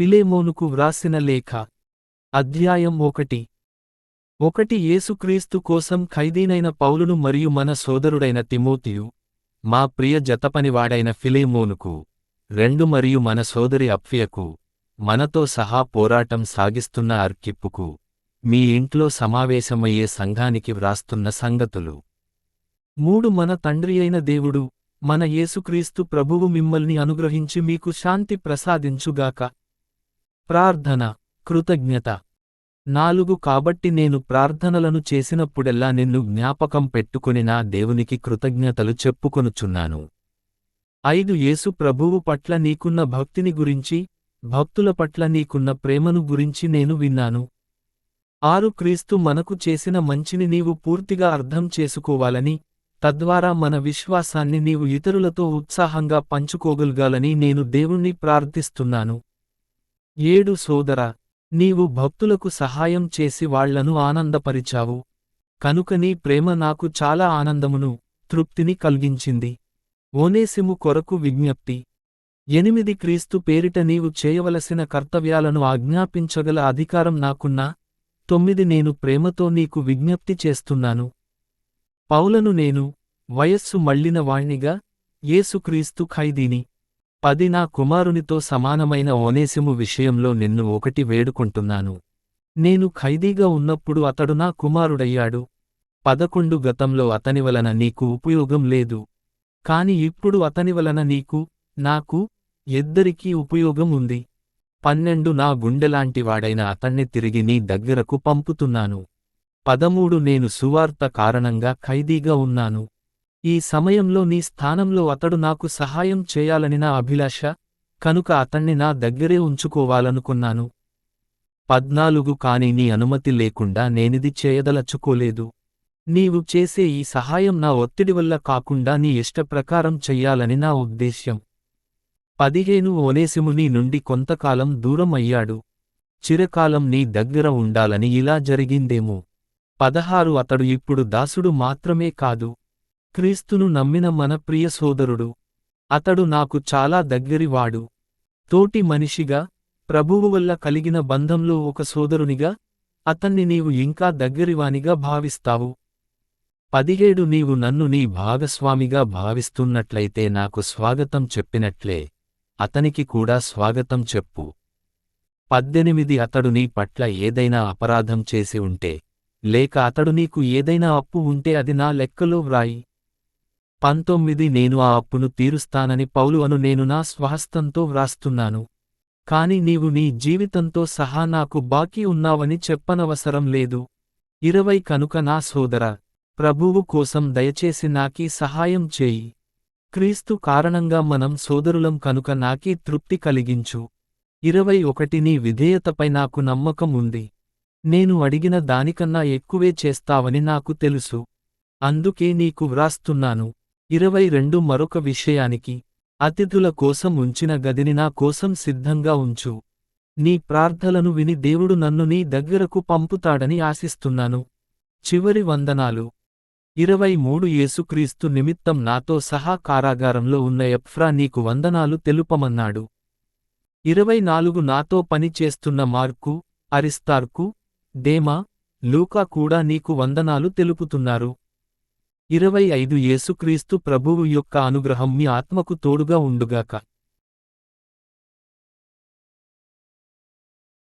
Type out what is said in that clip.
ఫిలేమోనుకు వ్రాసిన లేఖ. అధ్యాయం 1 యేసుక్రీస్తు కోసం ఖైదీనైన పౌలును మరియు మన సోదరుడైన తిమోతియు, మా ప్రియ జతపనివాడైన ఫిలేమోనుకు, 2 మరియు మన సోదరి అప్ఫియకు, మనతో సహా పోరాటం సాగిస్తున్న అర్కిప్పుకు, మీ ఇంట్లో సమావేశమయ్యే సంఘానికి వ్రాస్తున్న సంగతులు. 3 మన తండ్రియైన దేవుడు, మన యేసుక్రీస్తు ప్రభువు మిమ్మల్ని అనుగ్రహించి మీకు శాంతి ప్రసాదించుగాక. ప్రార్థన, కృతజ్ఞత. 4 కాబట్టి నేను ప్రార్థనలను చేసినప్పుడెల్లా నిన్ను జ్ఞాపకం పెట్టుకుని నా దేవునికి కృతజ్ఞతలు చెప్పుకొనుచున్నాను. 5 యేసు ప్రభువు పట్ల నీకున్న భక్తిని గురించి, భక్తుల పట్ల నీకున్న ప్రేమను గురించి నేను విన్నాను. 6 క్రీస్తు మనకు చేసిన మంచిని నీవు పూర్తిగా అర్థం చేసుకోవాలని, తద్వారా మన విశ్వాసాన్ని నీవు ఇతరులతో ఉత్సాహంగా పంచుకోగలగాలని నేను దేవుణ్ణి ప్రార్థిస్తున్నాను. 7 సోదరా, నీవు భక్తులకు సహాయం చేసి వాళ్లను ఆనందపరిచావు. కనుక నీ ప్రేమ నాకు చాలా ఆనందమును, తృప్తిని కలిగించింది. ఓనేసిము కొరకు విజ్ఞప్తి. 8 క్రీస్తు పేరిట నీవు చేయవలసిన కర్తవ్యాలను ఆజ్ఞాపించగల అధికారం నాకున్నా. 9 నేను ప్రేమతో నీకు విజ్ఞప్తి చేస్తున్నాను. పౌలను నేను, వయస్సు మళ్ళిన వాణ్ణిగా, యేసుక్రీస్తు ఖైదీని. 10 నా కుమారునితో సమానమైన ఓనేసిము విషయంలో నిన్ను ఒకటి వేడుకుంటున్నాను. నేను ఖైదీగా ఉన్నప్పుడు అతడు నా కుమారుడయ్యాడు. 11 గతంలో అతని వలన నీకు ఉపయోగం లేదు. కాని ఇప్పుడు అతని వలన నీకు, నాకు, ఇద్దరికీ ఉపయోగం ఉంది. 12 నా గుండెలాంటివాడైన అతన్ని తిరిగి నీ దగ్గరకు పంపుతున్నాను. 13 నేను సువార్త కారణంగా ఖైదీగా ఉన్నాను. ఈ సమయంలో నీ స్థానంలో అతడు నాకు సహాయం చేయాలని నా అభిలాష, కనుక అతన్ని నా దగ్గరే ఉంచుకోవాలనుకున్నాను. 14 కాని నీ అనుమతి లేకుండా నేనిది చేయదలచుకోలేదు. నీవు చేసే ఈ సహాయం నా ఒత్తిడి వల్ల కాకుండా నీ ఇష్టప్రకారం చెయ్యాలని నా ఉద్దేశ్యం. 15 ఓనేసిము నీ నుండి కొంతకాలం దూరం అయ్యాడు. చిరకాలం నీ దగ్గర ఉండాలని ఇలా జరిగిందేమో. 16 అతడు ఇప్పుడు దాసుడు మాత్రమే కాదు, క్రీస్తును నమ్మిన మన ప్రియ సోదరుడు. అతడు నాకు చాలా దగ్గరివాడు. తోటి మనిషిగా, ప్రభువు వల్ల కలిగిన బంధంలో ఒక సోదరునిగా, అతన్ని నీవు ఇంకా దగ్గరివానిగా భావిస్తావు. 17 నీవు నన్ను నీ భాగస్వామిగా భావిస్తున్నట్లయితే నాకు స్వాగతం చెప్పినట్లే, అతనికి కూడా స్వాగతం చెప్పు. 18 అతడు నీ పట్ల ఏదైనా అపరాధం చేసి ఉంటే, లేక అతడు నీకు ఏదైనా అప్పు ఉంటే అది నా లెక్కలో వ్రాయి. 19 నేను ఆ అప్పును తీరుస్తానని పౌలు అను నేను నా స్వహస్తంతో వ్రాస్తున్నాను. కాని నీవు నీ జీవితంతో సహా నాకు బాకీ ఉన్నావని చెప్పనవసరం లేదు. 20 కనుక నా సోదరా, ప్రభువు కోసం దయచేసి నాకీ సహాయం చేయి. క్రీస్తు కారణంగా మనం సోదరులం కనుక నాకీ తృప్తి కలిగించు. 21 నీ విధేయతపై నాకు నమ్మకం ఉంది. నేను అడిగిన దానికన్నా ఎక్కువే చేస్తావని నాకు తెలుసు. అందుకే నీకు వ్రాస్తున్నాను. 22 మరొక విషయానికి, అతిథుల కోసం ఉంచిన గదిని నా కోసం సిద్ధంగా ఉంచు. నీ ప్రార్థనలను విని దేవుడు నన్ను నీ దగ్గరకు పంపుతాడని ఆశిస్తున్నాను. చివరి వందనాలు. 23 యేసుక్రీస్తు నిమిత్తం నాతో సహా కారాగారంలో ఉన్న ఎప్ఫ్రా నీకు వందనాలు తెలుపమన్నాడు. 24 నాతో పని చేస్తున్న మార్కు, అరిస్తార్కు, దేమా, లూకా కూడా నీకు వందనాలు తెలుపుతున్నారు. 25 యేసుక్రీస్తు ప్రభువు యొక్క అనుగ్రహం మీ ఆత్మకు తోడుగా ఉండుగాక.